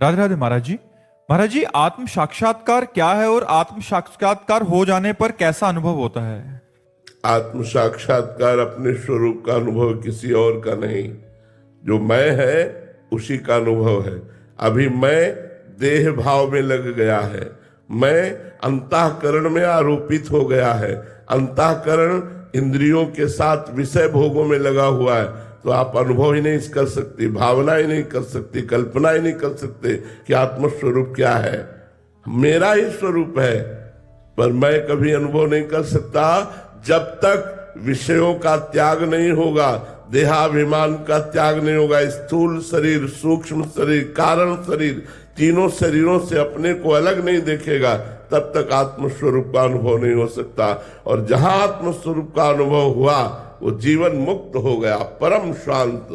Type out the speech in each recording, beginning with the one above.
राधे राधे महाराज जी। महाराज जी, आत्म साक्षात्कार क्या है और आत्म साक्षात्कार हो जाने पर कैसा अनुभव होता है? आत्म साक्षात्कार अपने स्वरूप का अनुभव, किसी और का नहीं। जो मैं है उसी का अनुभव है। अभी मैं देह भाव में लग गया है, मैं अंतःकरण में आरोपित हो गया है, अंतःकरण इंद्रियों के साथ विषय भोगों में लगा हुआ है। तो आप अनुभव ही नहीं कर सकते, भावना ही नहीं कर सकते, कल्पना ही नहीं कर सकते कि आत्म स्वरूप क्या है। मेरा ही स्वरूप है, पर मैं कभी अनुभव नहीं कर सकता जब तक विषयों का त्याग नहीं होगा, देहाभिमान का त्याग नहीं होगा। स्थूल शरीर, सूक्ष्म शरीर, कारण शरीर, तीनों शरीरों से अपने को अलग नहीं देखेगा, तब तक आत्मस्वरूप का अनुभव नहीं हो सकता। और जहां आत्मस्वरूप का अनुभव हुआ वो जीवन मुक्त हो गया, परम शांत।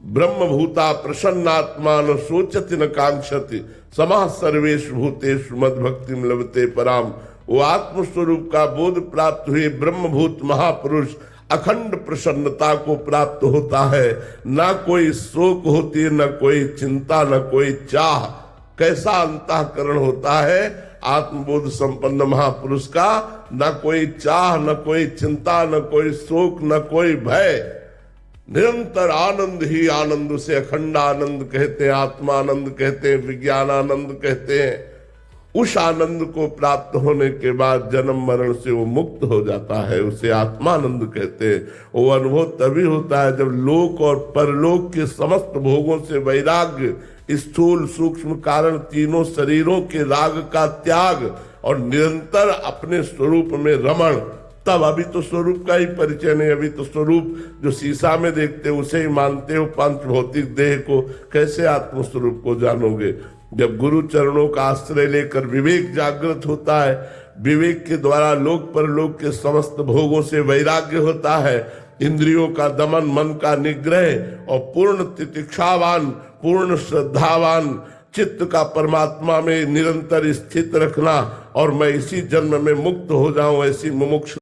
ब्रह्मभूता प्रसन्नात्मा न सोचति न कांक्षति समाः सर्वेषु भूतेषु मद्भक्तिं लभते पराम। वो आत्मस्वरूप का बोध प्राप्त हुए ब्रह्मभूत महापुरुष अखंड प्रसन्नता को प्राप्त होता है। ना कोई शोक होती है, न कोई चिंता, न कोई चाह। कैसा अंतःकरण होता है आत्मबोध संपन्न महापुरुष का! न कोई चाह, न कोई चिंता, न कोई शोक, न कोई भय। निरंतर आनंद ही आनंद, उसे अखंड आनंद कहते हैं, आत्मानंद कहते हैं, विज्ञानानंद कहते हैं। उस आनंद को प्राप्त होने के बाद जन्म मरण से वो मुक्त हो जाता है, उसे आत्मानंद कहते हैं। वो अनुभव तभी होता है जब लोक और परलोक के समस्त भोगों से वैराग्य, स्थूल सूक्ष्म कारण तीनों शरीरों के राग का त्याग और निरंतर अपने स्वरूप में रमण। तब अभी तो स्वरूप का ही परिचय नहीं, अभी तो स्वरूप जो शीशा में देखते हो उसे ही मानते हो। पंच भौतिक देह को कैसे आत्मस्वरूप को जानोगे? जब गुरु चरणों का आश्रय लेकर विवेक जागृत होता है, विवेक के द्वारा लोक परलोक के समस्त भोगों से वैराग्य होता है, इंद्रियों का दमन, मन का निग्रह और पूर्ण तितिक्षावान, पूर्ण श्रद्धावान चित्त का परमात्मा में निरंतर स्थित रखना और मैं इसी जन्म में मुक्त हो जाऊं, ऐसी मुमुक्ष